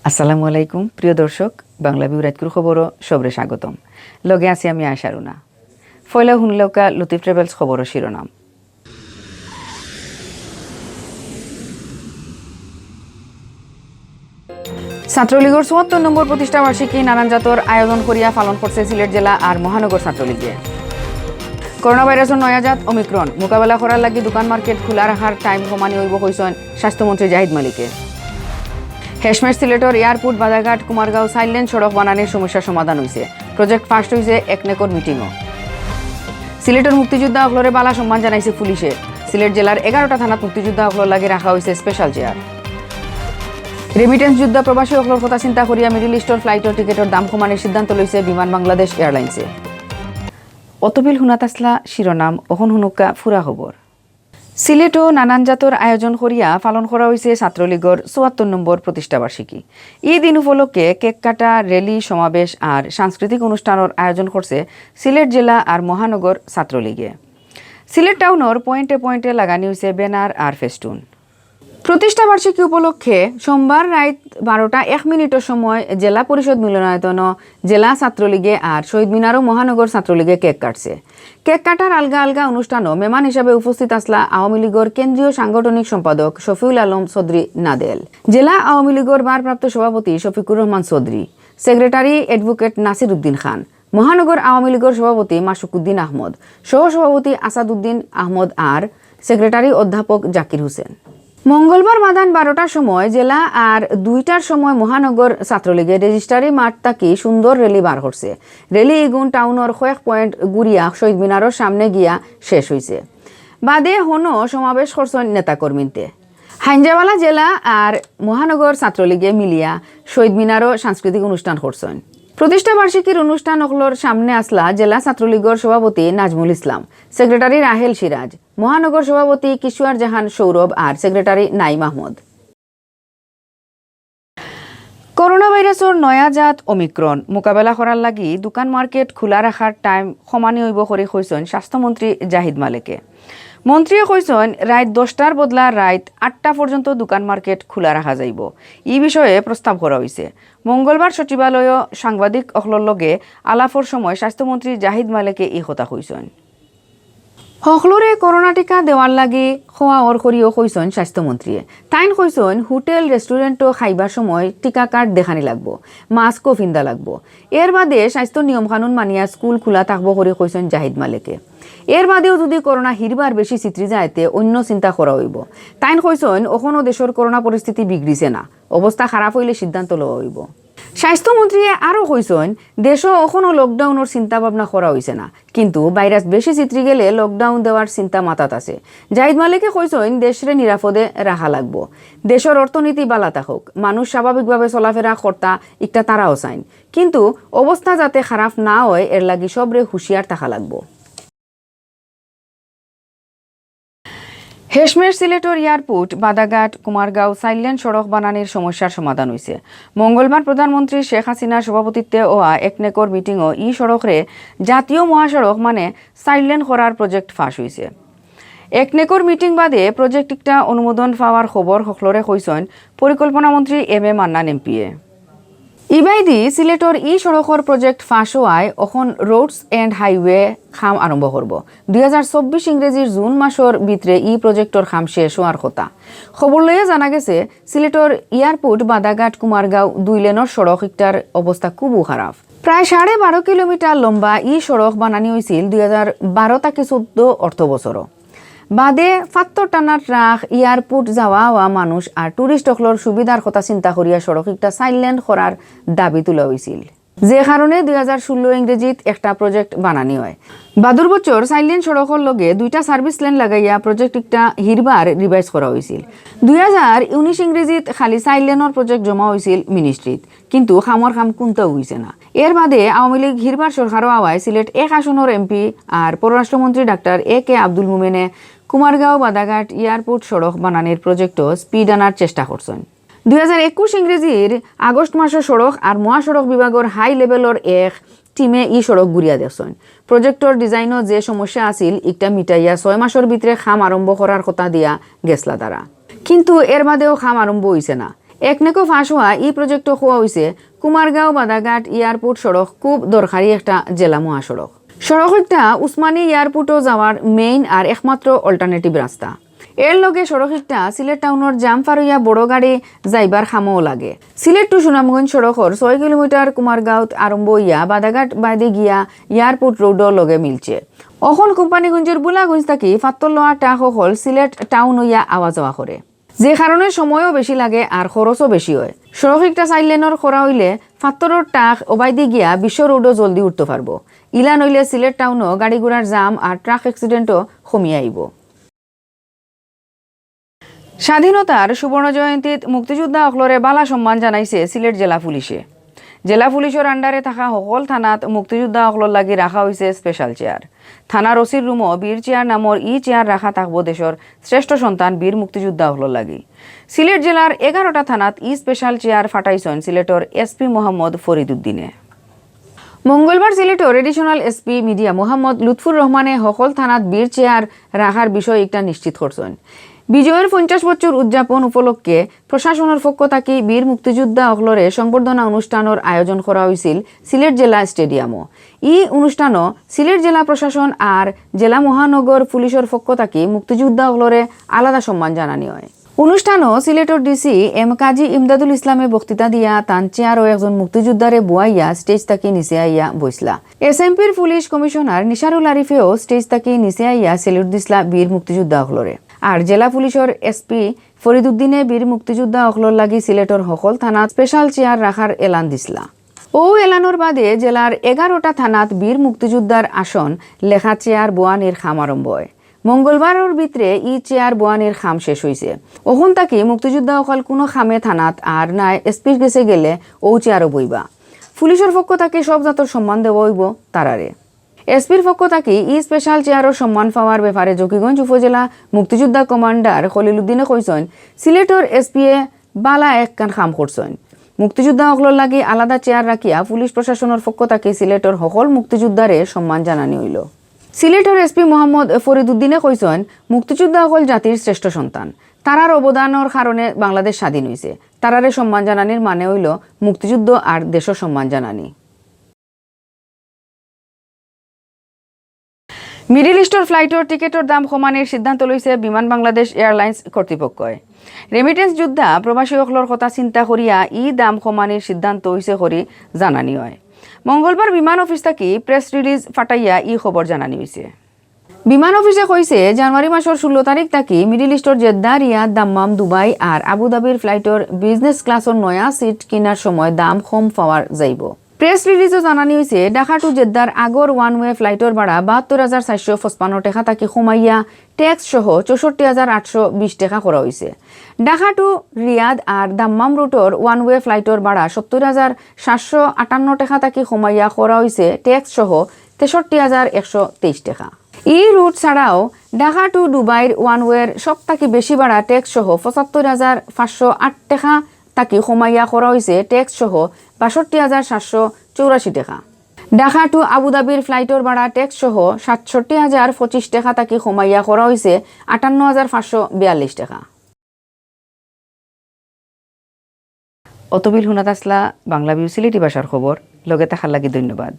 আসসালামু আলাইকুম প্রিয় দর্শক বাংলাভিউ রাতকুর খবরও সবরে স্বাগতম লগে আছি আমি আশারুনা ফয়লা হুনলৌকা লতিফ ট্রাভেলস খবরও শিরোনাম ছাত্রলীগের ৭৪ নম্বর প্রতিষ্ঠা বার্ষিকী নানান জাতর আয়োজন করিয়া পালন করছে সিলেট জেলা আর মহানগর ছাত্রলীগে। করোনা ভাইরাসের নয়া জাত ওমিক্রন মোকাবেলা করার লাগি দোকান মার্কেট খোলা রাখার টাইম কমানি হইব কইছেন স্বাস্থ্যমন্ত্রী জাহিদ মালিকে। হেশমেশ সিলেটর এয়ারপোর্ট বাজারঘাট কুমারগাঁও সাইলেন সড়ক বানানোর সমস্যার সমাধান হয়েছে। প্রজেক্ট ফার্স্ট হয়েছে একনেকর মিটিংও। সিলেটের মুক্তিযোদ্ধা অকলরে বালা সম্মান জানাইছে পুলিশে। সিলেট জেলার ১১টা থানাত মুক্তিযোদ্ধা অকলর লাগে রাখা হয়েছে স্পেশাল চেয়ার। রেমিটেন্স যোদ্ধা প্রবাসী অকলর কথা চিন্তা করিয়া মিডিল ইস্টর ফ্লাইটর টিকেটের দাম কমানোর সিদ্ধান্ত লইছে বিমান বাংলাদেশ এয়ারলাইন্সে। অতবিল হুনাতাসলা শিরোনাম অহন হুনুকা ফুরা খবর। সিলেটও নানান জাতর আয়োজন করিয়া পালন করা হয়েছে ছাত্রলীগের ৭৪ নম্বর প্রতিষ্ঠাবার্ষিকী। এই দিন উপলক্ষে কেক কাটা, র্যালি, সমাবেশ আর সাংস্কৃতিক অনুষ্ঠানের আয়োজন করছে সিলেট জেলা আর মহানগর ছাত্রলীগে। সিলেট টাউনের পয়েন্টে পয়েন্টে লাগানি হয়েছে ব্যানার আর ফেস্টুন। প্রতিষ্ঠাবার্ষিকী উপলক্ষে সোমবার রাত ১২টা ১ মিনিটের সময় জেলা পরিষদ মিলনায়তন, জেলা ছাত্রলীগে আর শহীদ মিনার ও মহানগর ছাত্রলীগে কেক কাটছে। কেক কাটার আলগা আলগা অনুষ্ঠানও মেহমান হিসাবে উপস্থিত আসলা আওয়ামী লীগের কেন্দ্রীয় সাংগঠনিক সম্পাদক শফিউল আলম চৌধুরী নাদেল, জেলা আওয়ামী লীগের ভারপ্রাপ্ত সভাপতি শফিকুর রহমান চৌধুরী, সেক্রেটারি অ্যাডভোকেট নাসির উদ্দিন খান, মহানগর আওয়ামী লীগের সভাপতি মাসুকুদ্দিন আহমদ, সহ সভাপতি আসাদুদ্দিন আহমদ আর সেক্রেটারি অধ্যাপক জাকির হোসেন। মঙ্গলবার মাদান ১২টার সময় জেলা আর ২টার সময় মহানগর ছাত্রলীগের রেজিস্ট্রারি মাঠ তাকি সুন্দর র্যালি বার করছে। র্যালি ইগুন টাউনের কয়েক পয়েন্ট গুড়িয়া শহীদ মিনারের সামনে গিয়া শেষ হয়েছে। বাদে হনো সমাবেশ করছেন নেতাকর্মীতে। হাইঞ্জাওয়ালা জেলা আর মহানগর ছাত্রলীগে মিলিয়া শহীদ মিনারও সাংস্কৃতিক অনুষ্ঠান করছেন। প্রতিষ্ঠা বার্ষিকীর অনুষ্ঠান অকলর সামনে আসলা জেলা ছাত্রলীগের সভাপতি নাজমুল ইসলাম, সেক্রেটারি রাহেল সিরাজ, মহানগর সভাপতি কিশোর জাহান সৌরভ আর সেক্রেটারি নাইম আহমদ। করোনা ভাইরাসের নয়া জাত ওমিক্রন মোকাবেলা করার লাগি দোকান মার্কেট খোলা রাখার টাইম সমানি হইব করে কইছেন স্বাস্থ্যমন্ত্রী জাহিদ মালিকে। মন্ত্রীয়ে কইছেন রাত ১০টার বদলা রাত ৮টা পর্যন্ত দোকান মার্কেট খোলা রাখা যাইব। এই বিষয়ে প্রস্তাব করা হয়েছে। মঙ্গলবার সচিবালয় সাংবাদিক অকলর লগে আলাপর সময় স্বাস্থ্যমন্ত্রী জাহিদ মালিকে এই কথা কইছেন। সকলরে করোনা টিকা দেওয়ার লাগি খোয়া অর করিও কইছেন স্বাস্থ্যমন্ত্রীয়ে। তাইন কইছেন হোটেল রেস্টুরেন্টও খাইবার সময় টিকা কার্ড দেখানি লাগবো, মাস্কও ফিন্দা লাগবো। এর বাদে স্বাস্থ্য নিয়ম কানুন মানিয়া স্কুল খোলা থাকবো করে কইছেন জাহিদ মালিকে। এর বাদেও যদি করোনা হিরবার বেশি চিত্রি যাইতে অন্য চিন্তা করা হইব। তাইন কইছেন ওখানো দেশের করোনা পরিস্থিতি বিগড়িছে না, অবস্থা খারাপ হইলে সিদ্ধান্ত লওয়া হইব। স্বাস্থ্যমন্ত্রী আরও কইছেন দেশও এখনো লকডাউনের চিন্তা ভাবনা করা হয়েছে না, কিন্তু ভাইরাস বেশি চিত্রি গেলে লকডাউন দেওয়ার চিন্তা মাথাত আছে। জাহিদ মালিকে কইছেন দেশরে নিরাপদে রাখা লাগবো, দেশের অর্থনীতি বালা থাকুক, মানুষ স্বাভাবিকভাবে চলাফেরা কর্তা একটা তারাও চাইন, কিন্তু অবস্থা যাতে খারাপ না হয় এর লাগি সবরে হুঁশিয়ার থাকা লাগবো। হেশমেশ সিলেটর এয়ারপোর্ট বাজারঘাট কুমারগাঁও সাইলেন সড়ক বানানোর সমস্যার সমাধান হয়েছে। মঙ্গলবার প্রধানমন্ত্রী শেখ হাসিনার সভাপতিত্বে হওয়া একনেকর মিটিংও ই সড়করে জাতীয় মহাসড়ক মানে সাইলেন করার প্রজেক্ট ফাঁস হয়েছে। একনেকর মিটিং বাদে প্রজেক্টটা অনুমোদন পাওয়ার খবর সকলরে কইছেন পরিকল্পনা মন্ত্রী M A Mannan MPA. ইবাইদি সিলেটর E সড়কর project ফাঁস হওয়ায় এখন রোডস এন্ড হাইওয়ে খাম আরম্ভ করব। ২০২৪ ইংরেজির জুন মাসের ভিতরে ই প্রজেক্টর খাম শেষ হওয়ার কথা। খবর লইয়া জানা গেছে সিলেটর এয়ারপোর্ট বাজারঘাট কুমারগাঁও ২ লেনের সড়ক একটার অবস্থা খুবই খারাপ। প্রায় ১২.৫ কিলোমিটার লম্বা ই সড়ক বানানি হয়েছিল ২০১২-১৪ অর্থ বছরও। বাদে ৭০ টানা ট্রাক, এয়ারপোর্ট যাওয়া হওয়া মানুষ আর টুরিস্ট অকলর সুবিধার কথা চিন্তা করিয়া সড়ক একটা সাইলেন্ট করার দাবি তোলা হয়েছিল, যে কারণে ২০১৬ ইংরেজিত একটা প্রজেক্ট বানানি হয়। বাদুর বছর সাইলেন্ট সড়কের লগে 2টা সার্ভিস লেন লাগাইয়া প্রজেক্ট একটা হিরবার রিভাইজ করা হয়েছিল। ২০১৯ ইংরেজিত খালি সাইলেনের প্রজেক্ট জমা হয়েছিল মিনিস্ট্রিত, কিন্তু খামর খাম কোনটাও হয়েছে না। এর বাদে আওয়ামী লীগ হিরবার সরকারও আওয়ায় সিলেট ১ আসনের এমপি আর পররাষ্ট্রমন্ত্রী ডাক্তার এ কে আব্দুল মোমেনে কুমারগাঁও বাজারঘাট এয়ারপোর্ট সড়ক বানানোর প্রজেক্টও স্পিড আনার চেষ্টা করছেন। ২০২১ ইংরেজির আগস্ট মাসের সড়ক আর মহাসড়ক বিভাগের হাই লেভেলের এক টিমে ই সড়ক ঘুরিয়া দেখছেন। প্রজেক্টর ডিজাইনও যে সমস্যা আছিল একটা মিটাইয়া 6 মাসের ভিতরে খাম আরম্ভ করার কথা দিয়া গেছলা তারা, কিন্তু এর বাদেও খাম আরম্ভ হয়েছে না। একনেকো ফাঁস হওয়া ই প্রজেক্ট হওয়া হয়েছে কুমারগাঁও বাদাঘাট এয়ারপোর্ট সড়ক খুব দরকারি একটা জেলা মহাসড়ক। সড়কটা উসমানী এয়ারপোর্টও যাওয়ার মেইন আর একমাত্র অল্টারনেটিভ রাস্তা। এর লগে সড়কটা সিলেট টাউনের জামফারইয়া বড় গাড়ি যাইবার খামও লাগে। সিলেট টু সুনামগঞ্জ সড়কর 6 কিলোমিটার কুমারগাঁওত আরম্ভ হইয়া বাদাঘাট বাইদে গিয়া এয়ারপোর্ট রোডও লগে মিলছে। অখন কোম্পানিগঞ্জের বুলাগঞ্জ থাকি ফাত্তরলোয়া টাক হল সিলেট টাউন হইয়া আওয়া যাওয়া করে, যে কারণে সময়ও বেশি লাগে আর খরচও বেশি হয়। সড়কটা 4 লেনের করা হইলে ফাত্তরের টাক ওবাইদি গিয়া বিশ্ব রোডও জলদি উঠতে পারবো। ইলা নইলে সিলেট টাউনও গাড়ি ঘোড়ার জাম আর ট্রাক অ্যাক্সিডেন্টও কমিয়ে আইব। স্বাধীনতার সুবর্ণ জয়ন্তীত মুক্তিযোদ্ধা অকলরে বালা সম্মান জানাইছে সিলেট জেলা পুলিশে। জেলা পুলিশের আন্ডারে থাকা সকল থানাত মুক্তিযোদ্ধা অকলর লাগি রাখা হয়েছে স্পেশাল চেয়ার। থানার ওসির রুমও বীর চেয়ার নামর চেয়ার রাখা থাকবো দেশের শ্রেষ্ঠ সন্তান বীর মুক্তিযোদ্ধা অকলর লাগি। সিলেট জেলার 11টা থানাত স্পেশাল চেয়ার ফাটাইছেন সিলেটর এসপি মোহাম্মদ ফরিদুদ্দিনে। মঙ্গলবার সিলেটর additional SP media Mohammad Lutfur রহমানে সকল থানাত বীর চেয়ার রাখার বিষয় একটা নিশ্চিত করছেন। বিজয়ের 50 বছর উদযাপন উপলক্ষে প্রশাসনের পক্ষ থাকি বীর মুক্তিযোদ্ধা অকলরে সংবর্ধনা অনুষ্ঠানের আয়োজন করা হয়েছিল সিলেট জেলা স্টেডিয়ামও। এই অনুষ্ঠানও সিলেট জেলা প্রশাসন আর জেলা মহানগর পুলিশের পক্ষ থাকি মুক্তিযোদ্ধা অকলরে আলাদা সম্মান জানানি হয়। অনুষ্ঠানও সিলেটর ডিসি এম কাজী ইমদাদুল ইসলামে বক্তৃতা দিয়া তান চেয়ারও একজন মুক্তিযোদ্ধারে বুয়াইয়া স্টেজ থাকি নিচে আইয়া বসলা। এসএমপির পুলিশ কমিশনার নিসারুল আরিফেও স্টেজ থাকি নিচে আইয়া সেলুট দিসলা বীর মুক্তিযোদ্ধা অকলরে। আর জেলা পুলিশের এসপি ফরিদুদ্দিনে বীর মুক্তিযোদ্ধা অকলর লাগি সিলেটর সকল থানাত স্পেশাল চেয়ার রাখার এলান দিসলা। ও এলানোর বাদে জেলার 11টা থানাত বীর মুক্তিযোদ্ধার আসন লেখা চেয়ার বোয়ানির খাম আরম্ভ হয়। মঙ্গলবারের ভিতরে চেয়ার বোয়ানির খাম শেষ হয়েছে। ওখান থাকি মুক্তিযোদ্ধা অকল কোনো খামে থানাত আর নাই এসপির কাছে গেলে ও চেয়ারও বইবা। পুলিশের পক্ষ থাকি সব জাতর সম্মান দেওয়া হইব তারারে। এসপির পক্ষ থাকি স্পেশাল চেয়ারের সম্মান পাওয়ার ব্যাপারে জকিগঞ্জ উপজেলা মুক্তিযোদ্ধা কমান্ডার খলিলুদ্দিনে কইছেন সিলেটর এসপিএ বালা একখান খাম করছেন। মুক্তিযোদ্ধা অকলর লাগি আলাদা চেয়ার রাখিয়া পুলিশ প্রশাসনের পক্ষ থাকি সিলেটর সকল মুক্তিযোদ্ধারে সম্মান জানানি হইল। সিলেটর এসপি মোহাম্মদ ফরিদুদ্দিনে কইছেন মুক্তিযোদ্ধা অকল জাতির শ্রেষ্ঠ সন্তান, তারার অবদানের কারণে বাংলাদেশ স্বাধীন হয়েছে। তারারে সম্মান জানানির মানে হইল মুক্তিযুদ্ধ আর দেশের সম্মান জানানি। মিডিল ইস্টর ফ্লাইটর টিকেটের দাম কমানোর সিদ্ধান্ত লইছে বিমান বাংলাদেশ এয়ারলাইন্স কর্তৃপক্ষই। রেমিটেন্স যোদ্ধা প্রবাসী অকলর কথা চিন্তা করিয়া দাম কমানোর সিদ্ধান্ত হইছে করি জানানি হয়। মঙ্গলবার বিমান অফিস থাকি প্রেস রিলিজ ফাটাইয়া খবর জানানি হয়েছে। বিমান অফিসে কইছে জানুয়ারি মাসের 16 তারিখ থাকি মিডিল ইস্টর জেদ্দা, রিয়াদ, দাম্মাম, দুবাই আর আবুধাবির ফ্লাইটর বিজনেস ক্লাসের নয়া সিট কেনার সময় দাম কম পাওয়ার যাইব। প্রেস রিলিজও জানানি হয়েছে ঢাকা টু জেদ্দার আগর ওয়ান ওয়ে ফ্লাইটর ভাড়া 72,455 টাকা থাকি কমাইয়া ট্যাক্স সহ 64,820 টাকা করা হয়েছে। ঢাকা টু রিয়াদ আর দাম্মাম রুটর ওয়ান ওয়ে ফ্লাইটর ভাড়া 70,758 টাকা থাকি কমাইয়া করা হয়েছে ট্যাক্স সহ 63,123 টাকা। রুট ছাড়াও ঢাকা টু দুবাইর ওয়ান ওয়ের সব থাকি বেশি ভাড়া ট্যাক্স সহ 75,508 টাকা তাকি কমাইয়া করা হয়েছে ট্যাক্স সহ 62,784 টাকা। ঢাকা টু আবুধাবির ফ্লাইটর ভাড়া ট্যাক্স সহ 67,025 টাকা তাকি কমাইয়া করা হয়েছে 58,542 টাকা। অতবিল হুনাত আসলা বাংলা ভিউ সিলেটি ভাষার খবর লগে থাকার লাগি ধন্যবাদ।